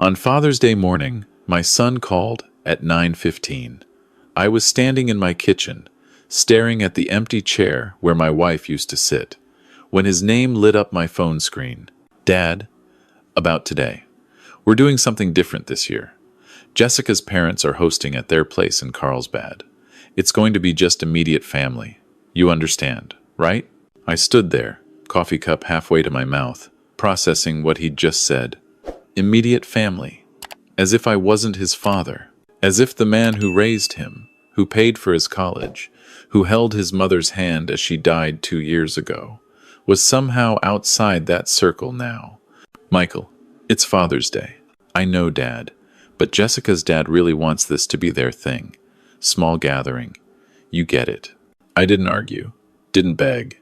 On Father's Day morning, my son called at 9:15. I was standing in my kitchen, staring at the empty chair where my wife used to sit, when his name lit up my phone screen. Dad, about today. We're doing something different this year. Jessica's parents are hosting at their place in Carlsbad. It's going to be just immediate family. You understand, right? I stood there, coffee cup halfway to my mouth, processing what he'd just said. Immediate family. As if I wasn't his father. As if the man who raised him, who paid for his college, who held his mother's hand as she died 2 years ago, was somehow outside that circle now. Michael, it's Father's Day. I know, Dad, but Jessica's dad really wants this to be their thing. Small gathering. You get it. I didn't argue. Didn't beg.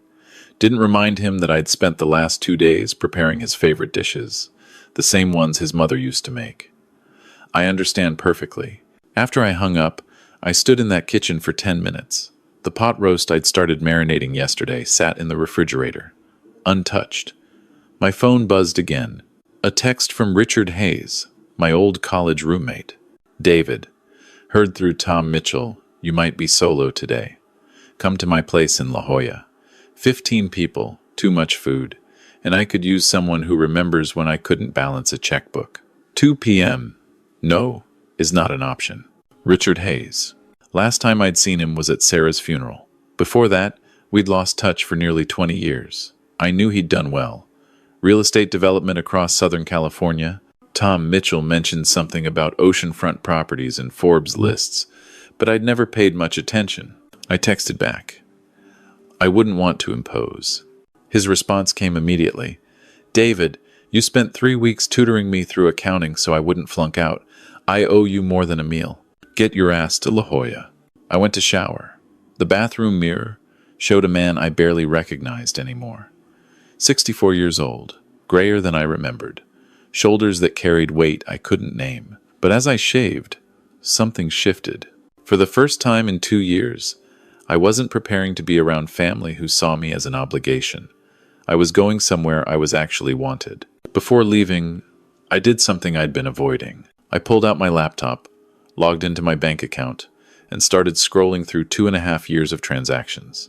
Didn't remind him that I'd spent the last 2 days preparing his favorite dishes, the same ones his mother used to make. I understand perfectly. After I hung up, I stood in that kitchen for 10 minutes. The pot roast I'd started marinating yesterday sat in the refrigerator, untouched. My phone buzzed again. A text from Richard Hayes, my old college roommate. David, heard through Tom Mitchell, you might be solo today. Come to my place in La Jolla. 15 people, too much food, and I could use someone who remembers when I couldn't balance a checkbook. 2 p.m. No is not an option. Richard Hayes. Last time I'd seen him was at Sarah's funeral. Before that, we'd lost touch for nearly 20 years. I knew he'd done well. Real estate development across Southern California. Tom Mitchell mentioned something about oceanfront properties in Forbes lists, but I'd never paid much attention. I texted back. I wouldn't want to impose. His response came immediately. David, you spent 3 weeks tutoring me through accounting so I wouldn't flunk out. I owe you more than a meal. Get your ass to La Jolla. I went to shower. The bathroom mirror showed a man I barely recognized anymore. 64 years old, grayer than I remembered, shoulders that carried weight I couldn't name. But as I shaved, something shifted. For the first time in 2 years, I wasn't preparing to be around family who saw me as an obligation. I was going somewhere I was actually wanted. Before leaving, I did something I'd been avoiding. I pulled out my laptop, logged into my bank account, and started scrolling through 2.5 years of transactions.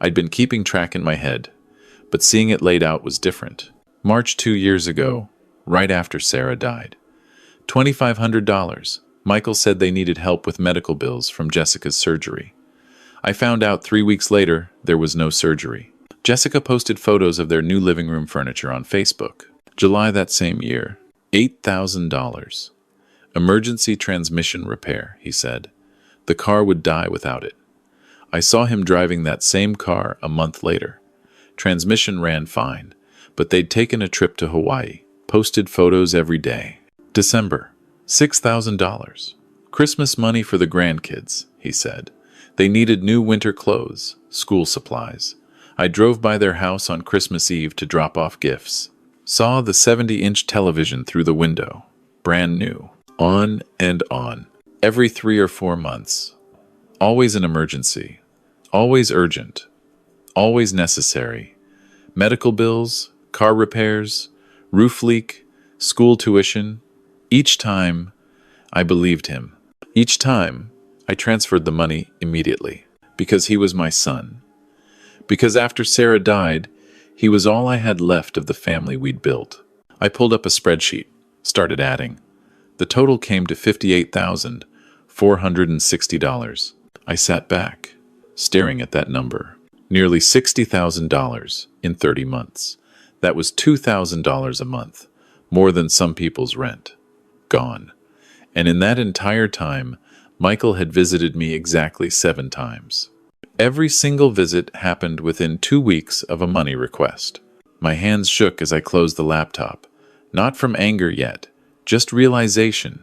I'd been keeping track in my head, but seeing it laid out was different. March 2 years ago, right after Sarah died. $2,500. Michael said they needed help with medical bills from Jessica's surgery. I found out 3 weeks later there was no surgery. Jessica posted photos of their new living room furniture on Facebook. July that same year, $8,000. Emergency transmission repair, he said. The car would die without it. I saw him driving that same car a month later. Transmission ran fine, but they'd taken a trip to Hawaii, posted photos every day. December, $6,000. Christmas money for the grandkids, he said. They needed new winter clothes, school supplies. I drove by their house on Christmas Eve to drop off gifts. Saw the 70-inch television through the window, brand new. On and on. Every 3 or 4 months. Always an emergency. Always urgent. Always necessary. Medical bills, car repairs, roof leak, school tuition. Each time, I believed him. Each time, I transferred the money immediately. Because he was my son. Because after Sarah died, he was all I had left of the family we'd built. I pulled up a spreadsheet, started adding. The total came to $58,460. I sat back, staring at that number. Nearly $60,000 in 30 months. That was $2,000 a month, more than some people's rent. Gone. And in that entire time, Michael had visited me exactly 7 times. Every single visit happened within 2 weeks of a money request. My hands shook as I closed the laptop. Not from anger yet, just realization.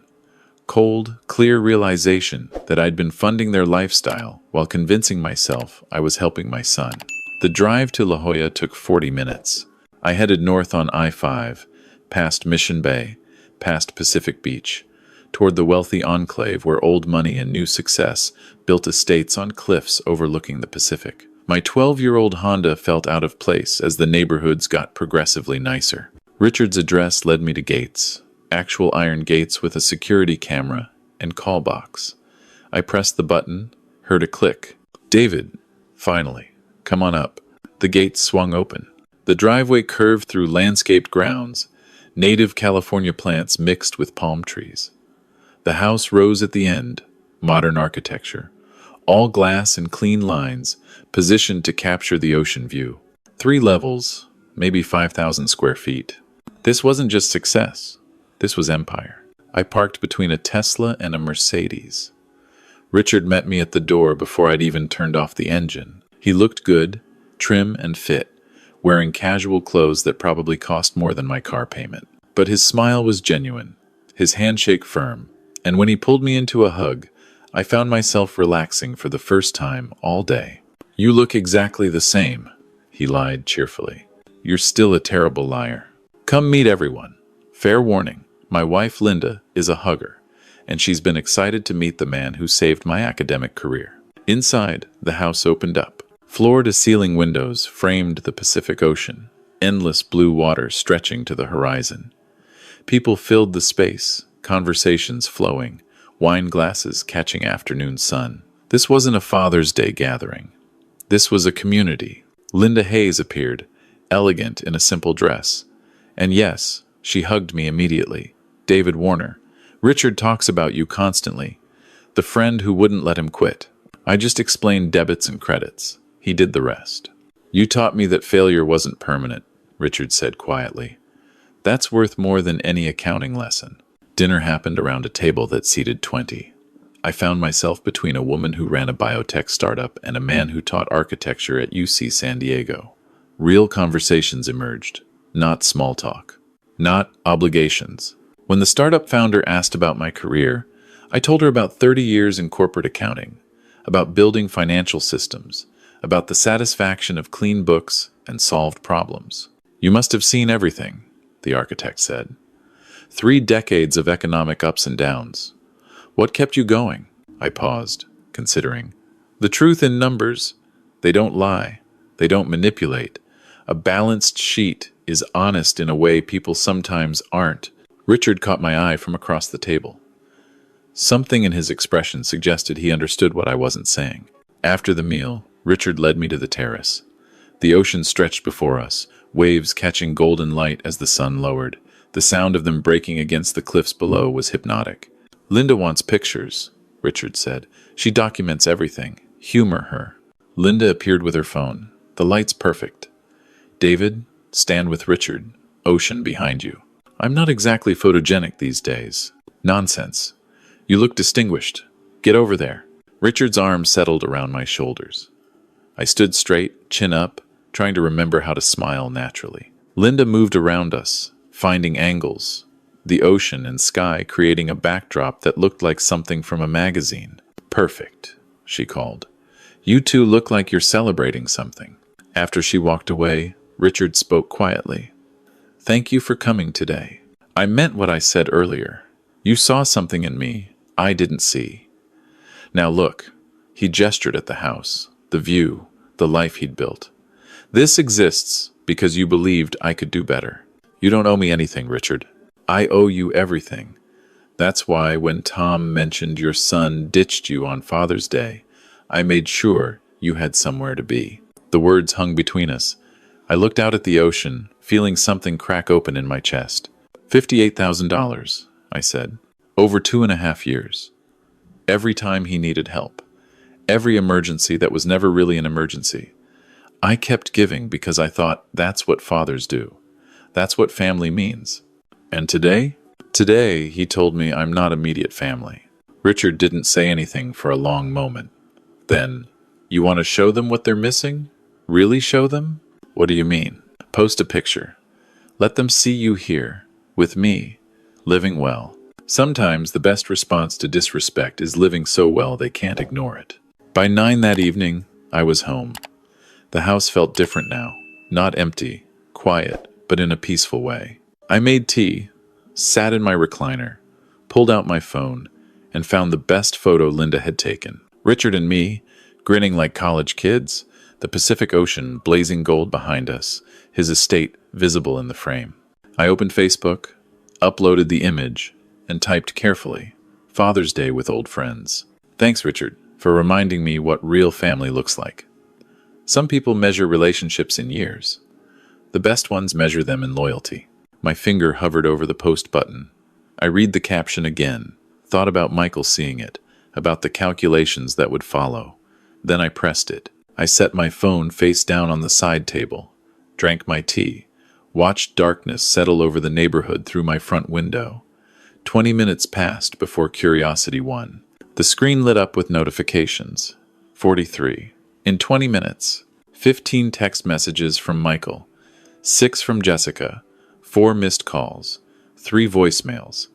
Cold, clear realization that I'd been funding their lifestyle while convincing myself I was helping my son. The drive to La Jolla took 40 minutes. I headed north on I-5, past Mission Bay, past Pacific Beach, toward the wealthy enclave where old money and new success built estates on cliffs overlooking the Pacific. My 12-year-old Honda felt out of place as the neighborhoods got progressively nicer. Richard's address led me to gates. actual iron gates with a security camera and call box. I pressed the button, heard a click. "David, finally, come on up." The gates swung open. The driveway curved through landscaped grounds, native California plants mixed with palm trees. The house rose at the end, modern architecture, all glass and clean lines, positioned to capture the ocean view. 3 levels, maybe 5,000 square feet. This wasn't just success. This was empire. I parked between a Tesla and a Mercedes. Richard met me at the door before I'd even turned off the engine. He looked good, trim and fit, wearing casual clothes that probably cost more than my car payment. But his smile was genuine, his handshake firm, and when he pulled me into a hug, I found myself relaxing for the first time all day. "You look exactly the same," he lied cheerfully. "You're still a terrible liar. Come meet everyone. Fair warning, my wife Linda is a hugger, and she's been excited to meet the man who saved my academic career." Inside, the house opened up. Floor-to-ceiling windows framed the Pacific Ocean, endless blue water stretching to the horizon. People filled the space, conversations flowing, wine glasses catching afternoon sun. This wasn't a Father's Day gathering. This was a community. Linda Hayes appeared, elegant in a simple dress. And yes, she hugged me immediately. "David Warner, Richard talks about you constantly. The friend who wouldn't let him quit." I just explained debits and credits. He did the rest. "You taught me that failure wasn't permanent," Richard said quietly. "That's worth more than any accounting lesson." Dinner happened around a table that seated 20. I found myself between a woman who ran a biotech startup and a man who taught architecture at UC San Diego. Real conversations emerged, not small talk, not obligations. When the startup founder asked about my career, I told her about 30 years in corporate accounting, about building financial systems, about the satisfaction of clean books and solved problems. "You must have seen everything," the architect said. 3 decades of economic ups and downs. What kept you going? I paused, considering. The truth in numbers. They don't lie. They don't manipulate. A balanced sheet is honest in a way people sometimes aren't. Richard caught my eye from across the table. Something in his expression suggested he understood what I wasn't saying. After the meal, Richard led me to the terrace. The ocean stretched before us, waves catching golden light as the sun lowered. The sound of them breaking against the cliffs below was hypnotic. "Linda wants pictures," Richard said. "She documents everything. Humor her." Linda appeared with her phone. "The light's perfect. David, stand with Richard. Ocean behind you." "I'm not exactly photogenic these days." "Nonsense. You look distinguished. Get over there." Richard's arm settled around my shoulders. I stood straight, chin up, trying to remember how to smile naturally. Linda moved around us, finding angles, the ocean and sky creating a backdrop that looked like something from a magazine. "Perfect," she called. "You two look like you're celebrating something." After she walked away, Richard spoke quietly. "Thank you for coming today. I meant what I said earlier. You saw something in me I didn't see. Now look," he gestured at the house, the view, the life he'd built. "This exists because you believed I could do better. You don't owe me anything, Richard. I owe you everything. That's why when Tom mentioned your son ditched you on Father's Day, I made sure you had somewhere to be." The words hung between us. I looked out at the ocean, feeling something crack open in my chest. $58,000, I said. Over 2.5 years. Every time he needed help. Every emergency that was never really an emergency. I kept giving because I thought that's what fathers do. That's what family means. And today? Today, he told me I'm not immediate family. Richard didn't say anything for a long moment. Then, "You want to show them what they're missing? Really show them?" "What do you mean?" "Post a picture. Let them see you here, with me, living well." Sometimes the best response to disrespect is living so well they can't ignore it. By 9 that evening, I was home. The house felt different now. Not empty, quiet, but in a peaceful way. I made tea, sat in my recliner, pulled out my phone, and found the best photo Linda had taken. Richard and me, grinning like college kids, the Pacific Ocean blazing gold behind us, his estate visible in the frame. I opened Facebook, uploaded the image, and typed carefully, "Father's Day with old friends." Thanks, Richard, for reminding me what real family looks like. Some people measure relationships in years. The best ones measure them in loyalty. My finger hovered over the post button. I read the caption again, thought about Michael seeing it, about the calculations that would follow. Then I pressed it. I set my phone face down on the side table, drank my tea, watched darkness settle over the neighborhood through my front window. 20 minutes passed before curiosity won. The screen lit up with notifications. 43. In 20 minutes, 15 text messages from Michael, 6 from Jessica, 4 missed calls, 3 voicemails.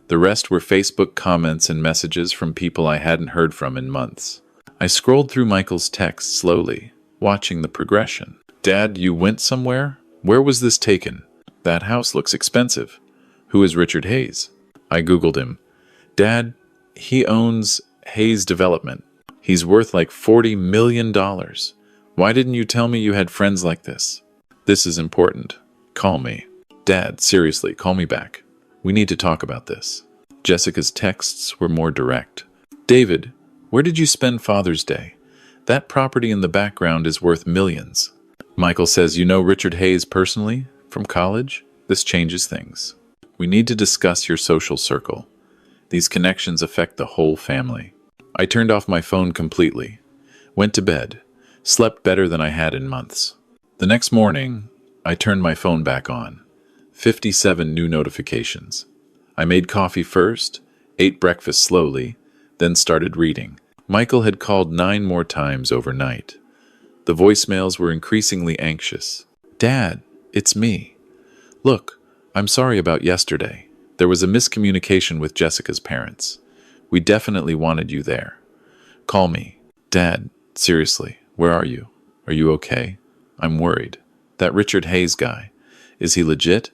The rest were Facebook comments and messages from people I hadn't heard from in months. I scrolled through Michael's texts slowly, watching the progression. "Dad, you went somewhere? Where was this taken? That house looks expensive. Who is Richard Hayes?" I Googled him. "Dad, he owns Hayes Development. He's worth like $40 million. Why didn't you tell me you had friends like this? This is important. Call me. Dad, seriously, call me back. We need to talk about this." Jessica's texts were more direct. "David, where did you spend Father's Day? That property in the background is worth millions." Michael says, "You know Richard Hayes personally? From college? This changes things. We need to discuss your social circle. These connections affect the whole family." I turned off my phone completely, went to bed, slept better than I had in months. The next morning, I turned my phone back on. 57 new notifications. I made coffee first, ate breakfast slowly, then started reading. Michael had called 9 more times overnight. The voicemails were increasingly anxious. "Dad, it's me. Look, I'm sorry about yesterday. There was a miscommunication with Jessica's parents. We definitely wanted you there. Call me. Dad, seriously, where are you? Are you okay? I'm worried. That Richard Hayes guy, is he legit?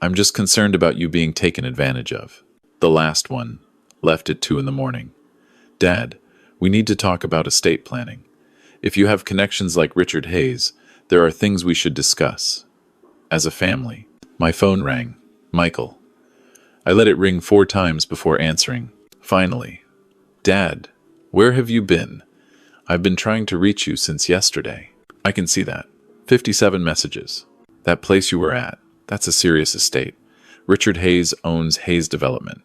I'm just concerned about you being taken advantage of." The last one, left at 2 in the morning. "Dad, we need to talk about estate planning. If you have connections like Richard Hayes, there are things we should discuss. As a family." My phone rang. Michael. I let it ring 4 times before answering. Finally. "Dad, where have you been? I've been trying to reach you since yesterday." "I can see that. 57 messages. That place you were at, that's a serious estate. Richard Hayes owns Hayes Development.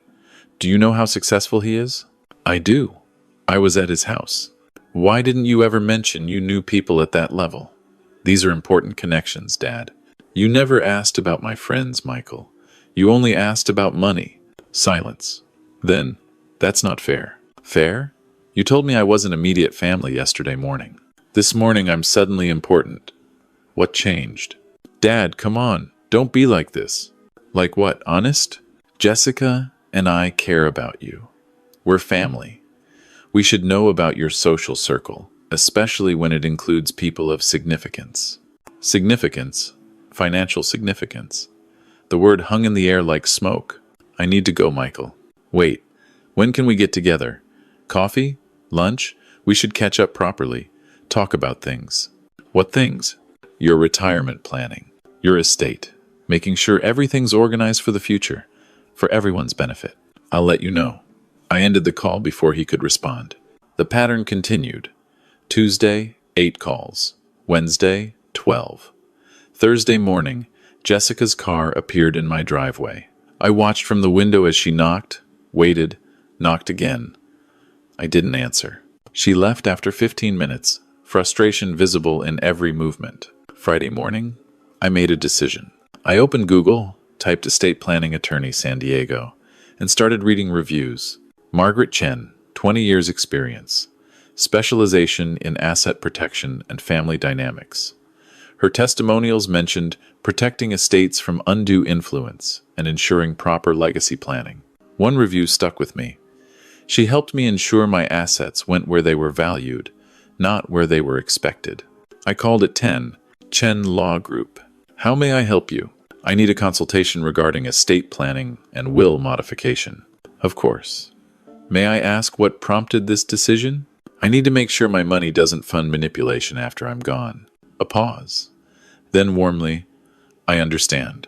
Do you know how successful he is?" "I do. I was at his house." "Why didn't you ever mention you knew people at that level?" "These are important connections, Dad." "You never asked about my friends, Michael. You only asked about money." Silence. Then, "That's not fair." "Fair? You told me I wasn't immediate family yesterday morning. This morning I'm suddenly important. What changed?" "Dad, come on. Don't be like this." "Like what, honest?" "Jessica and I care about you. We're family. We should know about your social circle, especially when it includes people of significance." Significance? Financial significance. The word hung in the air like smoke. "I need to go, Michael." "Wait. When can we get together? Coffee? Lunch? We should catch up properly. Talk about things." "What things?" "Your retirement planning. Your estate. Making sure everything's organized for the future. For everyone's benefit." "I'll let you know." I ended the call before he could respond. The pattern continued. Tuesday, 8 calls. Wednesday, 12. Thursday morning, Jessica's car appeared in my driveway. I watched from the window as she knocked, waited, knocked again. I didn't answer. She left after 15 minutes, frustration visible in every movement. Friday morning, I made a decision. I opened Google, typed estate planning attorney San Diego, and started reading reviews. Margaret Chen, 20 years experience. Specialization in asset protection and family dynamics. Her testimonials mentioned protecting estates from undue influence and ensuring proper legacy planning. One review stuck with me. She helped me ensure my assets went where they were valued, not where they were expected. I called it 10, Chen Law Group. "How may I help you?" "I need a consultation regarding estate planning and will modification." "Of course." "May I ask what prompted this decision?" "I need to make sure my money doesn't fund manipulation after I'm gone." A pause. Then warmly, "I understand.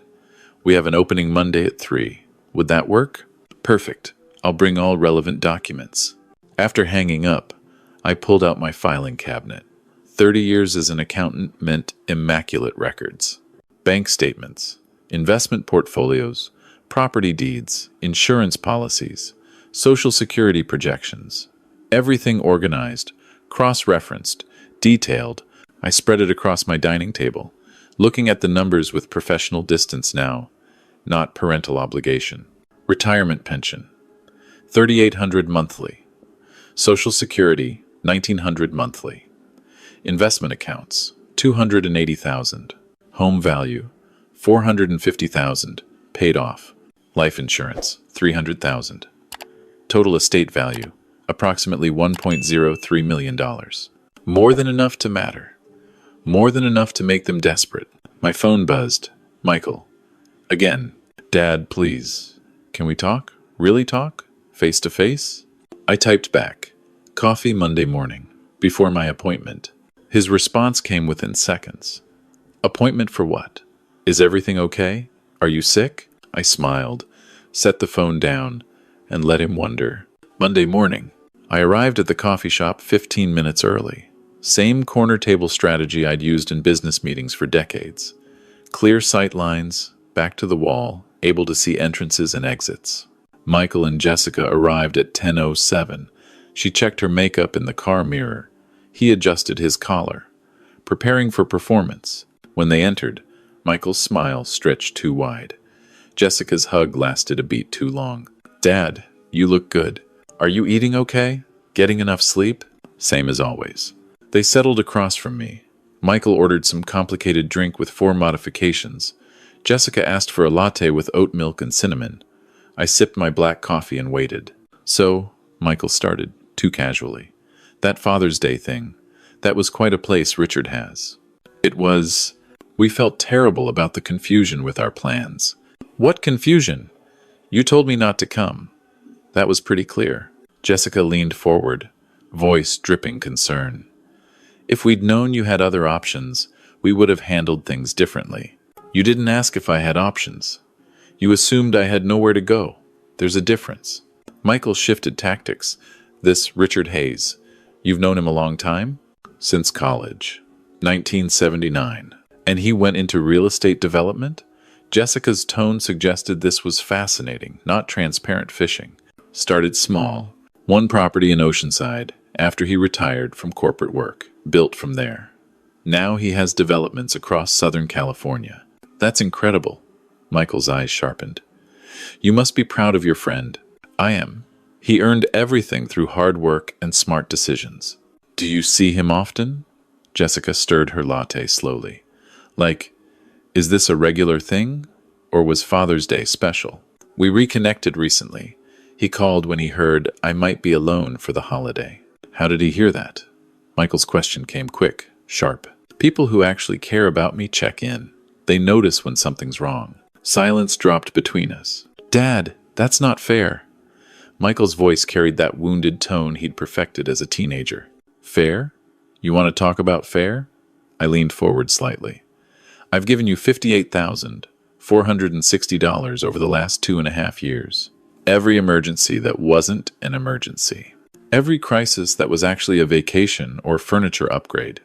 We have an opening Monday at 3. Would that work? Perfect. I'll bring all relevant documents. After hanging up, I pulled out my filing cabinet. 30 years as an accountant meant immaculate records. Bank statements, investment portfolios, property deeds, insurance policies, Social Security projections. Everything organized, cross-referenced, detailed. I spread it across my dining table, looking at the numbers with professional distance now, not parental obligation. Retirement pension, $3,800 monthly. Social Security, $1,900 monthly. Investment accounts, $280,000. Home value, $450,000, paid off. Life insurance, $300,000. Total estate value, approximately $1.03 million. More than enough to matter. More than enough to make them desperate. My phone buzzed. Michael. Again. Dad, please. Can we talk? Really talk? Face to face? I typed back. Coffee Monday morning, before my appointment. His response came within seconds. Appointment for what? Is everything okay? Are you sick? I smiled, set the phone down, and let him wonder. Monday morning. I arrived at the coffee shop 15 minutes early. Same corner table strategy I'd used in business meetings for decades. Clear sight lines, back to the wall, able to see entrances and exits. Michael and Jessica arrived at 10:07. She checked her makeup in the car mirror. He adjusted his collar, preparing for performance. When they entered, Michael's smile stretched too wide. Jessica's hug lasted a beat too long. Dad, you look good. Are you eating okay? Getting enough sleep? Same as always. They settled across from me. Michael ordered some complicated drink with 4 modifications. Jessica asked for a latte with oat milk and cinnamon. I sipped my black coffee and waited. So, Michael started, too casually. That Father's Day thing, that was quite a place Richard has. It was... We felt terrible about the confusion with our plans. What confusion? You told me not to come. That was pretty clear. Jessica leaned forward, voice dripping concern. If we'd known you had other options, we would have handled things differently. You didn't ask if I had options. You assumed I had nowhere to go. There's a difference. Michael shifted tactics. This Richard Hayes. You've known him a long time? Since college. 1979. And he went into real estate development? Jessica's tone suggested this was fascinating, not transparent fishing. Started small. 1 property in Oceanside, after he retired from corporate work. Built from there. Now he has developments across Southern California. That's incredible. Michael's eyes sharpened. You must be proud of your friend. I am. He earned everything through hard work and smart decisions. Do you see him often? Jessica stirred her latte slowly. Like, is this a regular thing? Or was Father's Day special? We reconnected recently. He called when he heard I might be alone for the holiday. How did he hear that? Michael's question came quick, sharp. People who actually care about me check in. They notice when something's wrong. Silence dropped between us. Dad, that's not fair. Michael's voice carried that wounded tone he'd perfected as a teenager. Fair? You want to talk about fair? I leaned forward slightly. I've given you $58,460 over the last 2.5 years. Every emergency that wasn't an emergency. Every crisis that was actually a vacation or furniture upgrade.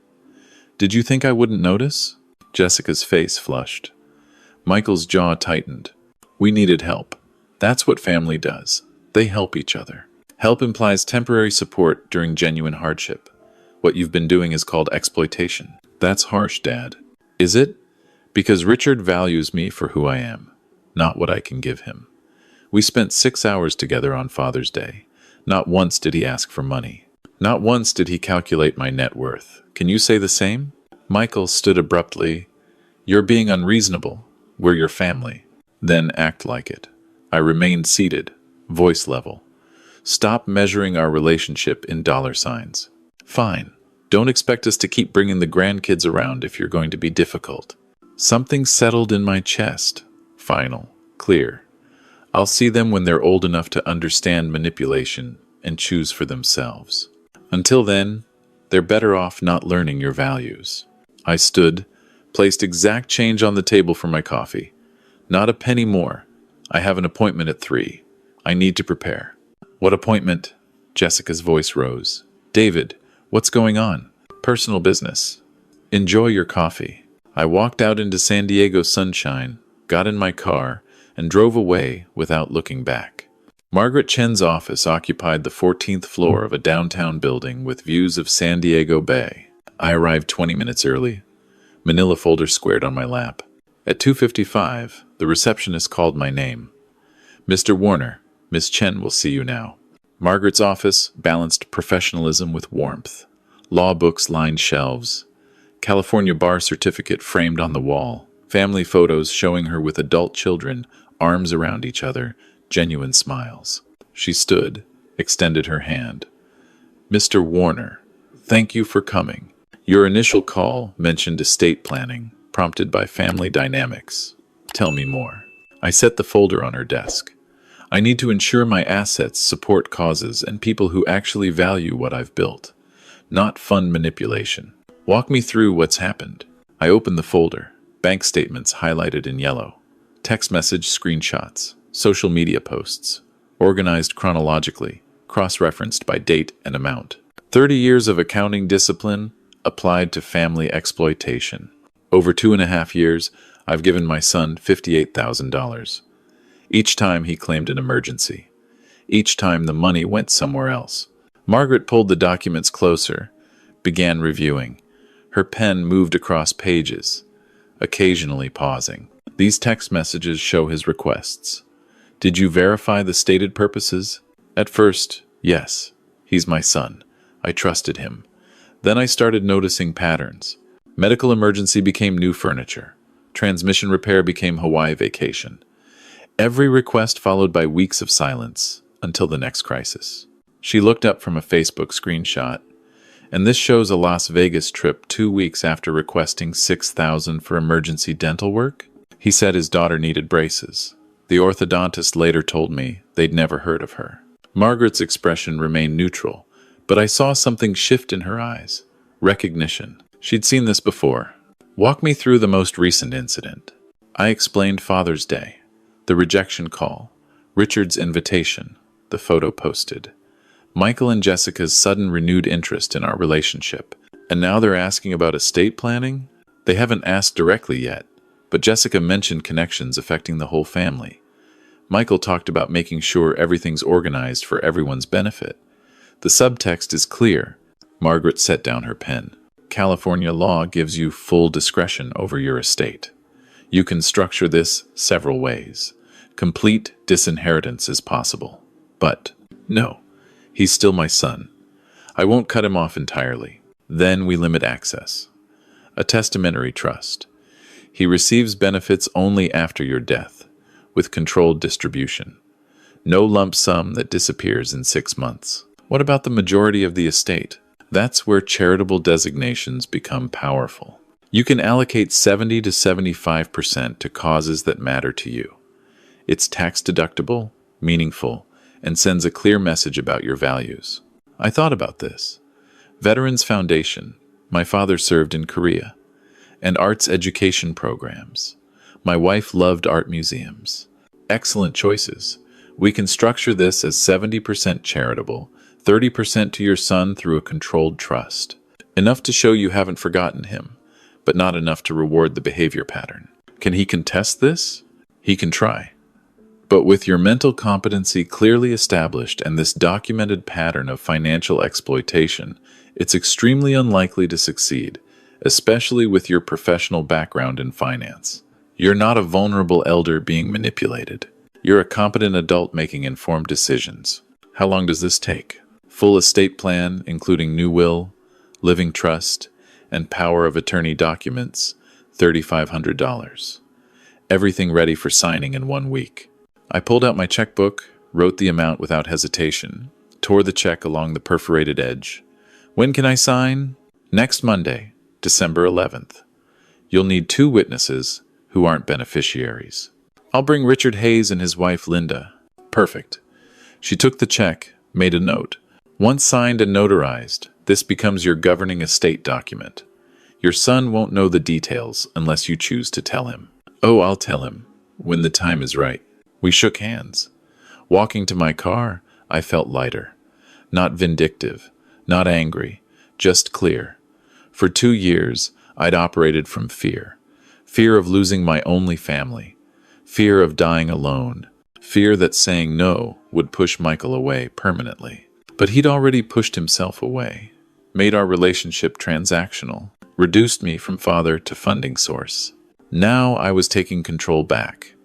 Did you think I wouldn't notice? Jessica's face flushed. Michael's jaw tightened. We needed help. That's what family does. They help each other. Help implies temporary support during genuine hardship. What you've been doing is called exploitation. That's harsh, Dad. Is it? Because Richard values me for who I am, not what I can give him. We spent 6 hours together on Father's Day. Not once did he ask for money. Not once did he calculate my net worth. Can you say the same? Michael stood abruptly. You're being unreasonable. We're your family. Then act like it. I remained seated, voice level. Stop measuring our relationship in dollar signs. Fine. Don't expect us to keep bringing the grandkids around if you're going to be difficult. Something settled in my chest. Final. Clear. I'll see them when they're old enough to understand manipulation and choose for themselves. Until then, they're better off not learning your values. I stood, placed exact change on the table for my coffee. Not a penny more. I have an appointment at 3. I need to prepare. What appointment? Jessica's voice rose. David, what's going on? Personal business. Enjoy your coffee. I walked out into San Diego sunshine, got in my car, and drove away without looking back. Margaret Chen's office occupied the 14th floor of a downtown building with views of San Diego Bay. I arrived 20 minutes early. Manila folder squared on my lap. At 2:55, the receptionist called my name. Mr. Warner, Miss Chen will see you now. Margaret's office balanced professionalism with warmth. Law books lined shelves. California bar certificate framed on the wall. Family photos showing her with adult children, arms around each other, genuine smiles. She stood, extended her hand. Mr. Warner, thank you for coming. Your initial call mentioned estate planning, prompted by family dynamics. Tell me more. I set the folder on her desk. I need to ensure my assets support causes and people who actually value what I've built, not fund manipulation. Walk me through what's happened. I opened the folder. Bank statements highlighted in yellow. Text message screenshots. Social media posts. Organized chronologically. Cross-referenced by date and amount. 30 years of accounting discipline applied to family exploitation. Over 2.5 years, I've given my son $58,000. Each time he claimed an emergency. Each time the money went somewhere else. Margaret pulled the documents closer, began reviewing. Her pen moved across pages, occasionally pausing. These text messages show his requests. Did you verify the stated purposes? At first, yes. He's my son. I trusted him. Then I started noticing patterns. Medical emergency became new furniture. Transmission repair became Hawaii vacation. Every request followed by weeks of silence until the next crisis. She looked up from a Facebook screenshot, and this shows a Las Vegas trip 2 weeks after requesting $6,000 for emergency dental work. He said his daughter needed braces. The orthodontist later told me they'd never heard of her. Margaret's expression remained neutral, but I saw something shift in her eyes. Recognition. She'd seen this before. Walk me through the most recent incident. I explained Father's Day, the rejection call, Richard's invitation, the photo posted, Michael and Jessica's sudden renewed interest in our relationship. And now they're asking about estate planning? They haven't asked directly yet, but Jessica mentioned connections affecting the whole family. Michael talked about making sure everything's organized for everyone's benefit. The subtext is clear. Margaret set down her pen. California law gives you full discretion over your estate. You can structure this several ways. Complete disinheritance is possible. But no, he's still my son. I won't cut him off entirely. Then we limit access. A testamentary trust. He receives benefits only after your death, with controlled distribution. No lump sum that disappears in 6 months. What about the majority of the estate? That's where charitable designations become powerful. You can allocate 70 to 75% to causes that matter to you. It's tax-deductible, meaningful, and sends a clear message about your values. I thought about this. Veterans Foundation. My father served in Korea. And arts education programs. My wife loved art museums. Excellent choices. We can structure this as 70% charitable, 30% to your son through a controlled trust. Enough to show you haven't forgotten him, but not enough to reward the behavior pattern. Can he contest this? He can try. But with your mental competency clearly established and this documented pattern of financial exploitation, it's extremely unlikely to succeed, especially with your professional background in finance. You're not a vulnerable elder being manipulated. You're a competent adult making informed decisions. How long does this take? Full estate plan, including new will, living trust, and power of attorney documents, $3,500. Everything ready for signing in 1 week. I pulled out my checkbook, wrote the amount without hesitation, tore the check along the perforated edge. When can I sign? Next Monday, December 11th. You'll need 2 witnesses who aren't beneficiaries. I'll bring Richard Hayes and his wife Linda. Perfect. She took the check, made a note. Once signed and notarized, this becomes your governing estate document. Your son won't know the details unless you choose to tell him. Oh, I'll tell him, when the time is right. We shook hands. Walking to my car, I felt lighter. Not vindictive, not angry, just clear. For 2 years, I'd operated from fear. Fear of losing my only family. Fear of dying alone. Fear that saying no would push Michael away permanently. But he'd already pushed himself away, made our relationship transactional, reduced me from father to funding source. Now I was taking control back.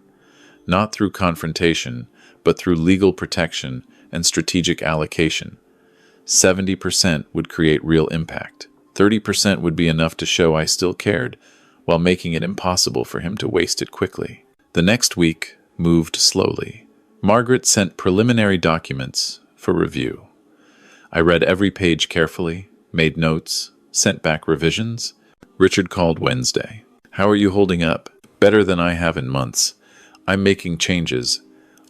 Not through confrontation, but through legal protection and strategic allocation. 70% would create real impact. 30% would be enough to show I still cared, while making it impossible for him to waste it quickly. The next week moved slowly. Margaret sent preliminary documents for review. I read every page carefully, made notes, sent back revisions. Richard called Wednesday. "How are you holding up?" "Better than I have in months. I'm making changes.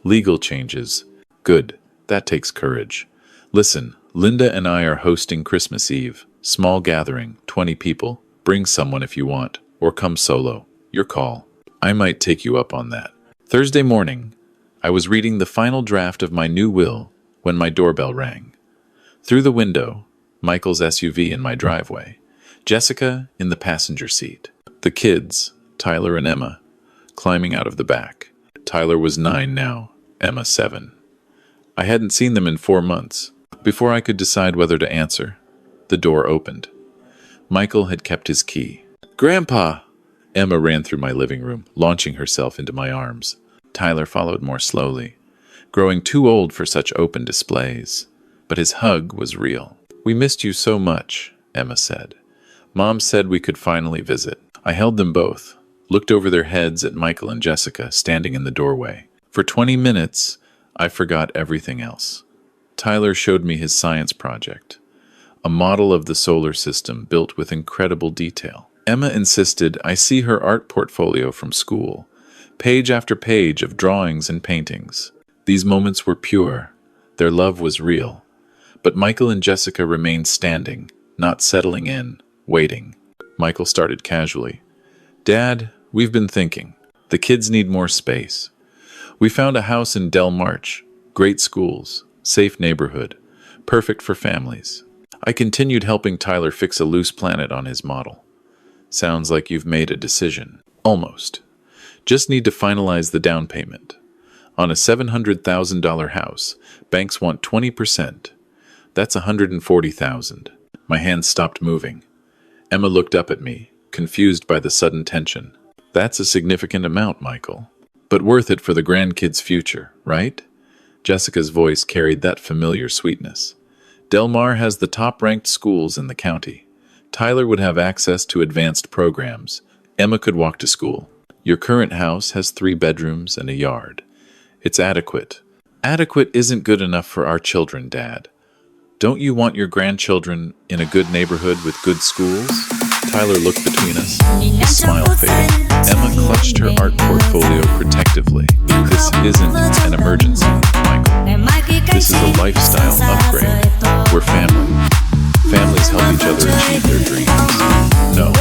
Legal changes." "Good. That takes courage. Listen, Linda and I are hosting Christmas Eve. Small gathering, 20 people. Bring someone if you want, or come solo. Your call. I might take you up on that." Thursday morning, I was reading the final draft of my new will when my doorbell rang. Through the window, Michael's SUV in my driveway, Jessica in the passenger seat. The kids, Tyler and Emma, climbing out of the back. Tyler was 9 now, Emma 7. I hadn't seen them in 4 months. Before I could decide whether to answer, the door opened. Michael had kept his key. "Grandpa!" Emma ran through my living room, launching herself into my arms. Tyler followed more slowly, growing too old for such open displays. But his hug was real. "We missed you so much," Emma said. "Mom said we could finally visit." I held them both, looked over their heads at Michael and Jessica standing in the doorway. For 20 minutes, I forgot everything else. Tyler showed me his science project, a model of the solar system built with incredible detail. Emma insisted I see her art portfolio from school, page after page of drawings and paintings. These moments were pure. Their love was real. But Michael and Jessica remained standing, not settling in, waiting. Michael started casually. "Dad, we've been thinking. The kids need more space. We found a house in Del March. Great schools, safe neighborhood, perfect for families." I continued helping Tyler fix a loose planet on his model. "Sounds like you've made a decision." "Almost. Just need to finalize the down payment. On a $700,000 house, banks want 20%. That's $140,000. My hands stopped moving. Emma looked up at me, confused by the sudden tension. "That's a significant amount, Michael. But worth it for the grandkids' future, right?" Jessica's voice carried that familiar sweetness. "Del Mar has the top-ranked schools in the county. Tyler would have access to advanced programs. Emma could walk to school. Your current house has 3 bedrooms and a yard. It's adequate." "Adequate isn't good enough for our children, Dad. Don't you want your grandchildren in a good neighborhood with good schools?" Tyler looked between us, his smile fading. Emma clutched her art portfolio protectively. "This isn't an emergency, Michael. This is a lifestyle upgrade. We're family. Families help each other achieve their dreams. No,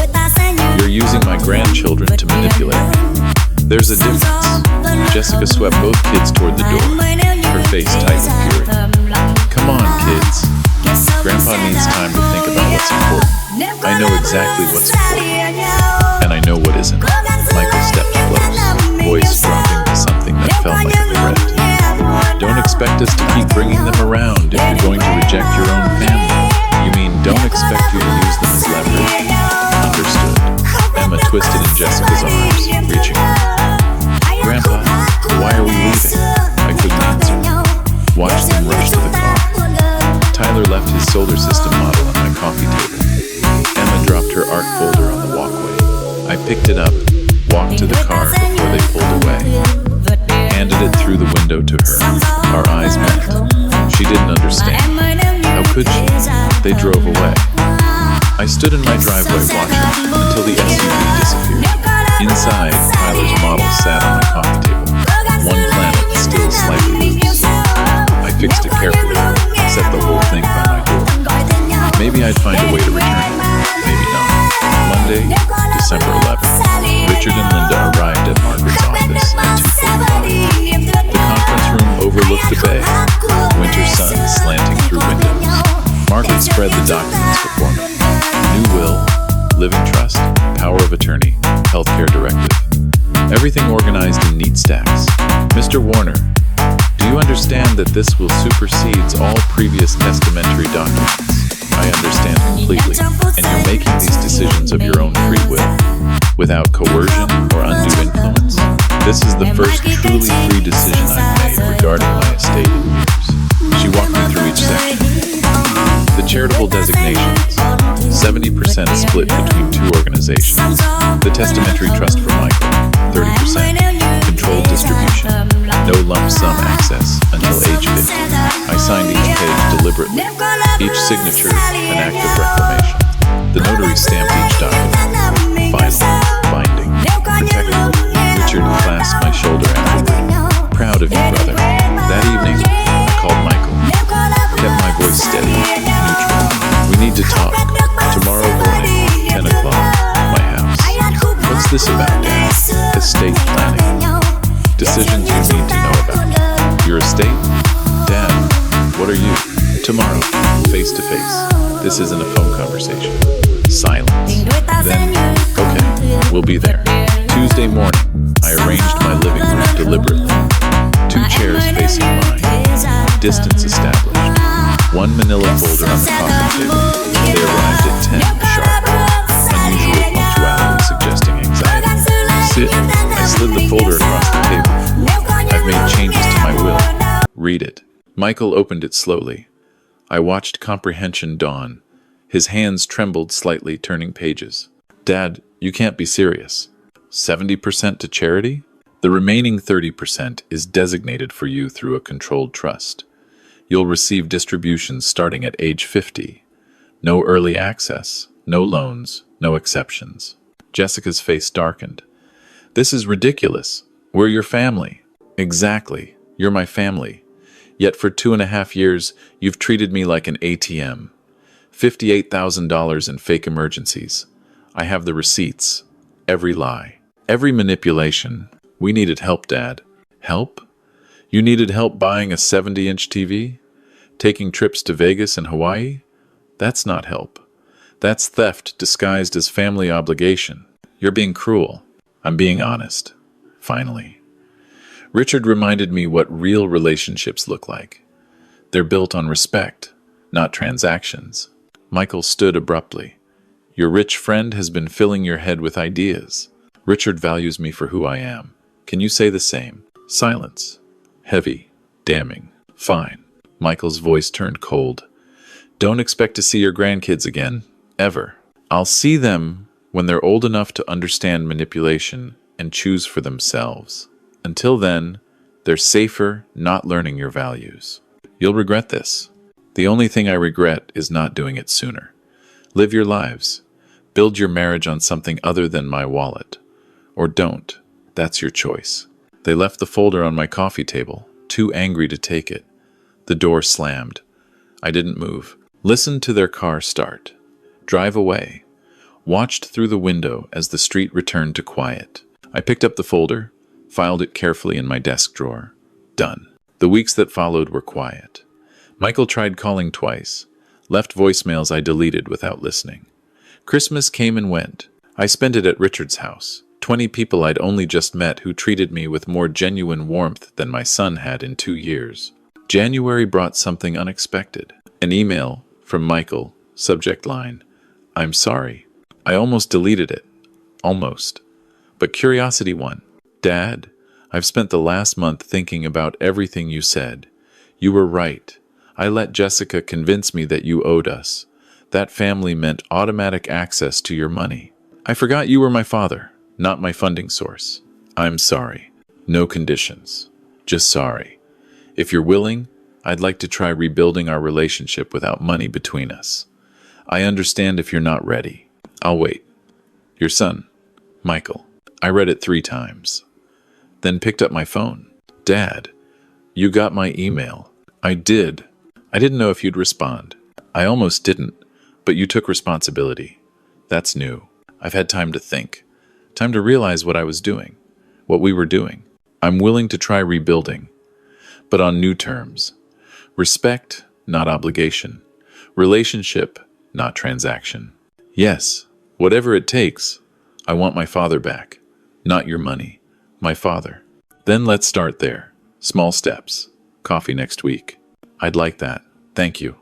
you're using my grandchildren to manipulate me. There's a difference." Jessica swept both kids toward the door, her face tight with fury. "Come on, kids. Grandpa needs time to think about what's important. I know exactly what's important, and I know what isn't." Michael stepped close, voice dropping to something that felt like a threat. "Don't expect us to keep bringing them around if you're going to reject your own family." "You mean don't expect you to use them as leverage?" "Understood." Emma twisted in Jessica's arms, reaching her. "Grandpa, why are we leaving?" I couldn't answer. Watched them rush to the car. Tyler left his solar system model on my coffee table. Emma dropped her art folder on the walkway. I picked it up, walked to the car before they pulled away, handed it through the window to her. Our eyes met. She didn't understand. How could she? They drove away. I stood in my driveway watching until the SUV disappeared. Inside, Tyler's model sat on my coffee table, one planet still slightly loose. I fixed it carefully, set the whole thing by my door. Maybe I'd find a way to return it. Maybe not. Monday, December 11th, Richard and Linda arrived at Margaret's office at 2:45. the bay. Winter sun slanting through windows. Margaret spread the documents before me. New will, living trust, power of attorney, healthcare directive. Everything organized in neat stacks. Mr. Warner, do you understand that this will supersedes all previous testamentary documents? I understand completely, and you're making these decisions of your own free will, without coercion or undue influence. This is the first truly free decision I've made regarding my estate in years. She walked me through each section. The charitable designations, 70% split between two organizations. The testamentary trust for Michael, 30%. Controlled distribution, no lump sum access until age 50. I signed each page deliberately, each signature an act of reclamation. The notary stamped each document, final, binding, protected. Richard clasped my shoulder afterward. Proud of you, brother. That evening, I called Michael, kept my voice steady, neutral. We need to talk. Tomorrow morning, 10 o'clock, my house. What's this about, Dad? Estate planning. Decisions you need to know about. Your estate? Dad, what are you? Tomorrow, face to face. This isn't a phone conversation. Silence. Then, okay, we'll be there. Tuesday morning, I arranged my living room deliberately. 2 chairs facing mine. Distance established. 1 manila folder on the coffee table. They arrived at 10 sharp. Unusual punctuality suggesting anxiety. Sit. I slid the folder across the table. I've made changes to my will. Read it. Michael opened it slowly. I watched comprehension dawn. His hands trembled slightly, turning pages. Dad, you can't be serious. 70% to charity? The remaining 30% is designated for you through a controlled trust. You'll receive distributions starting at age 50. No early access, no loans, no exceptions. Jessica's face darkened. This is ridiculous. We're your family. Exactly. You're my family. Yet for 2.5 years, you've treated me like an ATM. $58,000 in fake emergencies. I have the receipts. Every lie. Every manipulation. We needed help, Dad. Help? You needed help buying a 70-inch TV? Taking trips to Vegas and Hawaii? That's not help. That's theft disguised as family obligation. You're being cruel. I'm being honest. Finally. Richard reminded me what real relationships look like. They're built on respect, not transactions. Michael stood abruptly. Your rich friend has been filling your head with ideas. Richard values me for who I am. Can you say the same? Silence. Heavy. Damning. Fine. Michael's voice turned cold. Don't expect to see your grandkids again. Ever. I'll see them when they're old enough to understand manipulation and choose for themselves. Until then, they're safer not learning your values. You'll regret this. The only thing I regret is not doing it sooner. Live your lives. Build your marriage on something other than my wallet. Or don't. That's your choice. They left the folder on my coffee table, too angry to take it. The door slammed. I didn't move. Listened to their car start. Drive away. Watched through the window as the street returned to quiet. I picked up the folder, filed it carefully in my desk drawer. Done. The weeks that followed were quiet. Michael tried calling twice. Left voicemails I deleted without listening. Christmas came and went. I spent it at Richard's house. 20 people I'd only just met who treated me with more genuine warmth than my son had in 2 years. January brought something unexpected. An email from Michael, subject line, I'm sorry. I almost deleted it. Almost. But curiosity won. Dad, I've spent the last month thinking about everything you said. You were right. I let Jessica convince me that you owed us. That family meant automatic access to your money. I forgot you were my father, not my funding source. I'm sorry. No conditions. Just sorry. If you're willing, I'd like to try rebuilding our relationship without money between us. I understand if you're not ready. I'll wait. Your son, Michael. I read it 3 times. Then picked up my phone. Dad, you got my email. I did. I didn't know if you'd respond. I almost didn't, but you took responsibility. That's new. I've had time to think. Time to realize what I was doing. What we were doing. I'm willing to try rebuilding. but on new terms. Respect, not obligation. Relationship, not transaction. Yes, whatever it takes. I want my father back. Not your money. My father. Then let's start there. Small steps. Coffee next week. I'd like that. Thank you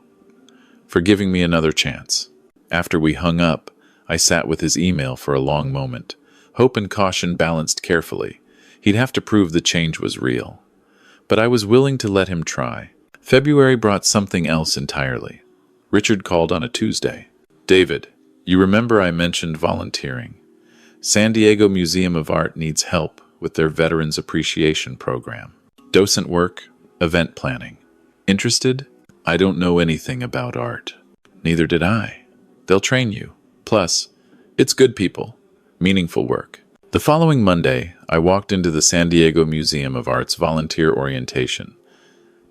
for giving me another chance. After we hung up, I sat with his email for a long moment. Hope and caution balanced carefully. He'd have to prove the change was real. But I was willing to let him try. February brought something else entirely. Richard called on a Tuesday. David, you remember I mentioned volunteering. San Diego Museum of Art needs help with their Veterans Appreciation Program. Docent work, event planning. Interested? I don't know anything about art. Neither did I. They'll train you. Plus, it's good people. Meaningful work. The following Monday, I walked into the San Diego Museum of Art's volunteer orientation.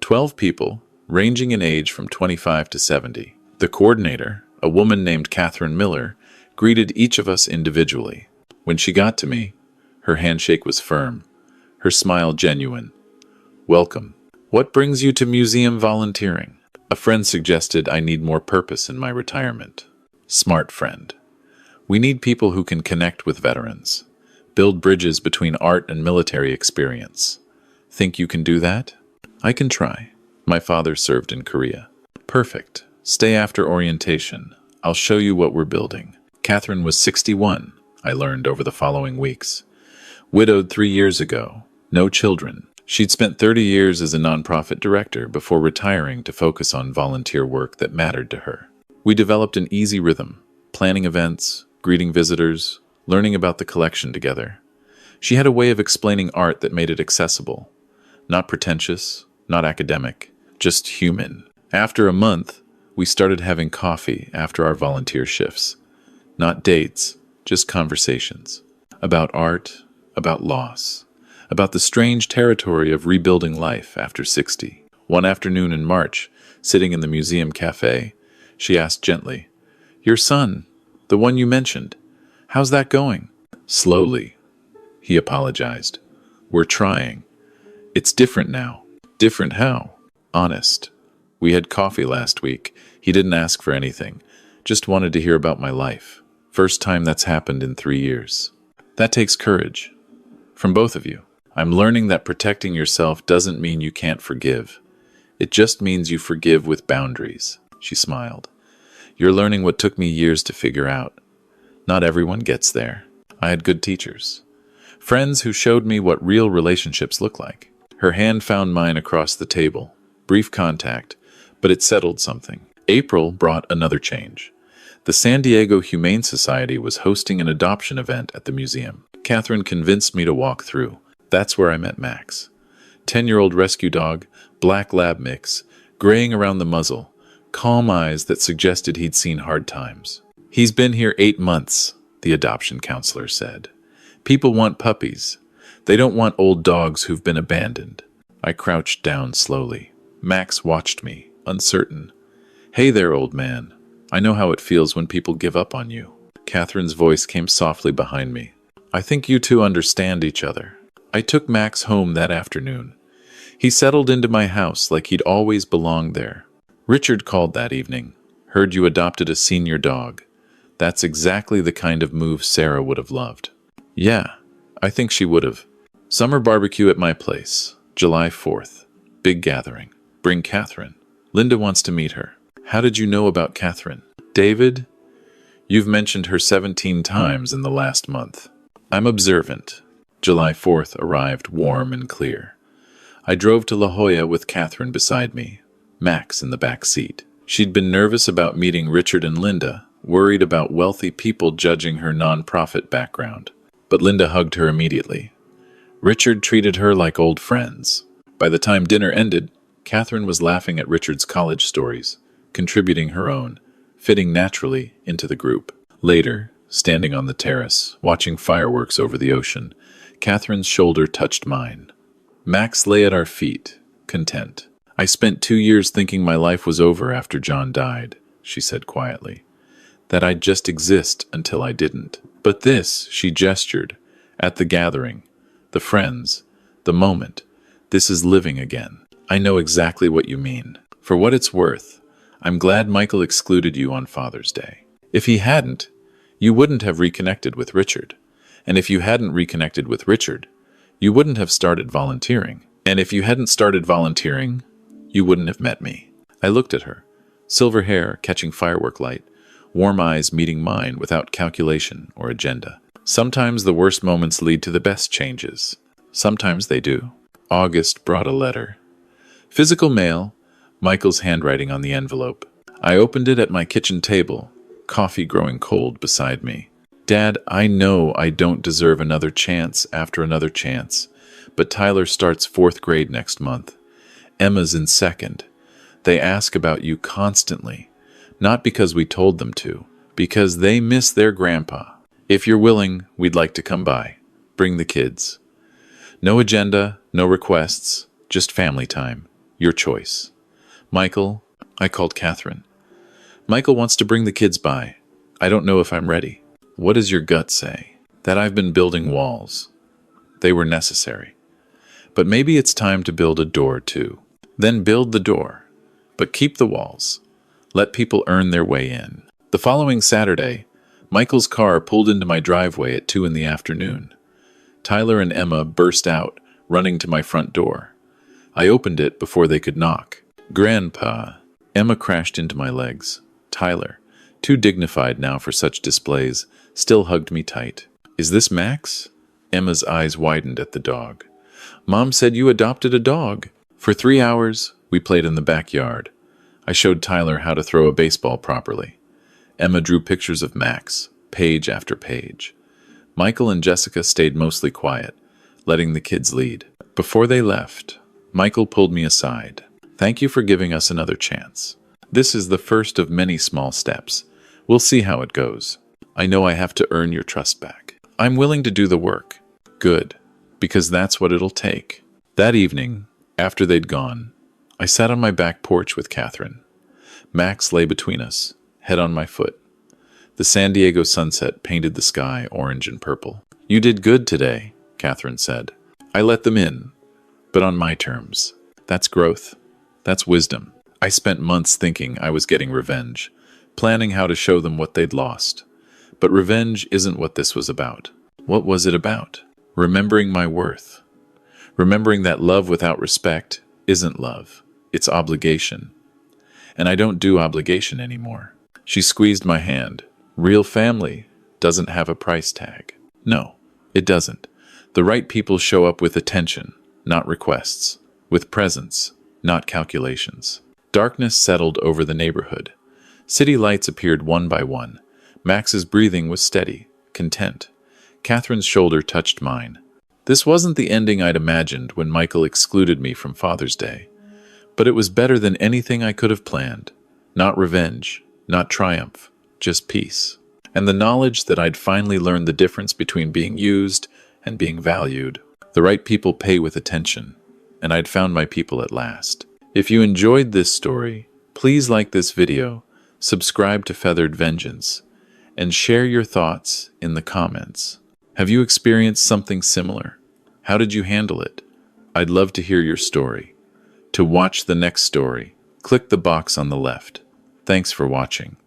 12 people, ranging in age from 25 to 70. The coordinator, a woman named Catherine Miller, greeted each of us individually. When she got to me, her handshake was firm, her smile genuine. Welcome. What brings you to museum volunteering? A friend suggested I need more purpose in my retirement. Smart friend. We need people who can connect with veterans, build bridges between art and military experience. Think you can do that? I can try. My father served in Korea. Perfect. Stay after orientation. I'll show you what we're building. Catherine was 61, I learned over the following weeks. Widowed 3 years ago. No children. She'd spent 30 years as a nonprofit director before retiring to focus on volunteer work that mattered to her. We developed an easy rhythm, planning events, greeting visitors, learning about the collection together. She had a way of explaining art that made it accessible. Not pretentious, not academic, just human. After a month, we started having coffee after our volunteer shifts. Not dates, just conversations. About art, about loss. About the strange territory of rebuilding life after 60. One afternoon in March, sitting in the museum cafe, she asked gently, "Your son, the one you mentioned, how's that going?" Slowly, he apologized. "We're trying. It's different now." Different how? Honest. We had coffee last week. He didn't ask for anything. Just wanted to hear about my life. First time that's happened in 3 years. That takes courage. From both of you. I'm learning that protecting yourself doesn't mean you can't forgive. It just means you forgive with boundaries. She smiled. You're learning what took me years to figure out. Not everyone gets there. I had good teachers. Friends who showed me what real relationships look like. Her hand found mine across the table. Brief contact, but it settled something. April brought another change. The San Diego Humane Society was hosting an adoption event at the museum. Catherine convinced me to walk through. That's where I met Max. 10-year-old rescue dog, black lab mix, graying around the muzzle, calm eyes that suggested he'd seen hard times. He's been here 8 months, the adoption counselor said. People want puppies. They don't want old dogs who've been abandoned. I crouched down slowly. Max watched me, uncertain. Hey there, old man. I know how it feels when people give up on you. Catherine's voice came softly behind me. I think you two understand each other. I took Max home that afternoon. He settled into my house like he'd always belonged there. Richard called that evening. Heard you adopted a senior dog. That's exactly the kind of move Sarah would have loved. Yeah, I think she would have. Summer barbecue at my place, July 4th. Big gathering. Bring Catherine. Linda wants to meet her. How did you know about Catherine? David, you've mentioned her 17 times in the last month. I'm observant. July 4th arrived warm and clear. I drove to La Jolla with Catherine beside me, Max in the back seat. She'd been nervous about meeting Richard and Linda, worried about wealthy people judging her nonprofit background. But Linda hugged her immediately. Richard treated her like old friends. By the time dinner ended, Catherine was laughing at Richard's college stories, contributing her own, fitting naturally into the group. Later, standing on the terrace, watching fireworks over the ocean, Catherine's shoulder touched mine. Max lay at our feet, content. I spent 2 years thinking my life was over after John died, she said quietly. That I'd just exist until I didn't. But this, she gestured, at the gathering, the friends, the moment, this is living again. I know exactly what you mean. For what it's worth, I'm glad Michael excluded you on Father's Day. If he hadn't, you wouldn't have reconnected with Richard. And if you hadn't reconnected with Richard, you wouldn't have started volunteering. And if you hadn't started volunteering, you wouldn't have met me. I looked at her, silver hair catching firework light, warm eyes meeting mine without calculation or agenda. Sometimes the worst moments lead to the best changes. Sometimes they do. August brought a letter. Physical mail, Michael's handwriting on the envelope. I opened it at my kitchen table, coffee growing cold beside me. Dad, I know I don't deserve another chance after another chance, but Tyler starts 4th grade next month. Emma's in 2nd. They ask about you constantly, not because we told them to, because they miss their grandpa. If you're willing, we'd like to come by. Bring the kids. No agenda, no requests, just family time. Your choice. Michael, I called Catherine. Michael wants to bring the kids by. I don't know if I'm ready. What does your gut say? That I've been building walls. They were necessary. But maybe it's time to build a door too. Then build the door, but keep the walls. Let people earn their way in. The following Saturday, Michael's car pulled into my driveway at 2 in the afternoon. Tyler and Emma burst out, running to my front door. I opened it before they could knock. Grandpa. Emma crashed into my legs. Tyler, too dignified now for such displays, still hugged me tight. Is this Max? Emma's eyes widened at the dog. Mom said you adopted a dog. For 3 hours, we played in the backyard. I showed Tyler how to throw a baseball properly. Emma drew pictures of Max, page after page. Michael and Jessica stayed mostly quiet, letting the kids lead. Before they left, Michael pulled me aside. Thank you for giving us another chance. This is the first of many small steps. We'll see how it goes. I know I have to earn your trust back. I'm willing to do the work. Good, because that's what it'll take. That evening, after they'd gone, I sat on my back porch with Catherine. Max lay between us, head on my foot. The San Diego sunset painted the sky orange and purple. You did good today, Catherine said. I let them in, but on my terms. That's growth. That's wisdom. I spent months thinking I was getting revenge, planning how to show them what they'd lost. But revenge isn't what this was about. What was it about? Remembering my worth. Remembering that love without respect isn't love. It's obligation. And I don't do obligation anymore. She squeezed my hand. Real family doesn't have a price tag. No, it doesn't. The right people show up with attention, not requests. With presence, not calculations. Darkness settled over the neighborhood. City lights appeared one by one. Max's breathing was steady, content. Catherine's shoulder touched mine. This wasn't the ending I'd imagined when Michael excluded me from Father's Day. But it was better than anything I could have planned. Not revenge, not triumph, just peace. And the knowledge that I'd finally learned the difference between being used and being valued. The right people pay with attention, and I'd found my people at last. If you enjoyed this story, please like this video, subscribe to Feathered Vengeance, and share your thoughts in the comments. Have you experienced something similar? How did you handle it? I'd love to hear your story. To watch the next story, click the box on the left. Thanks for watching.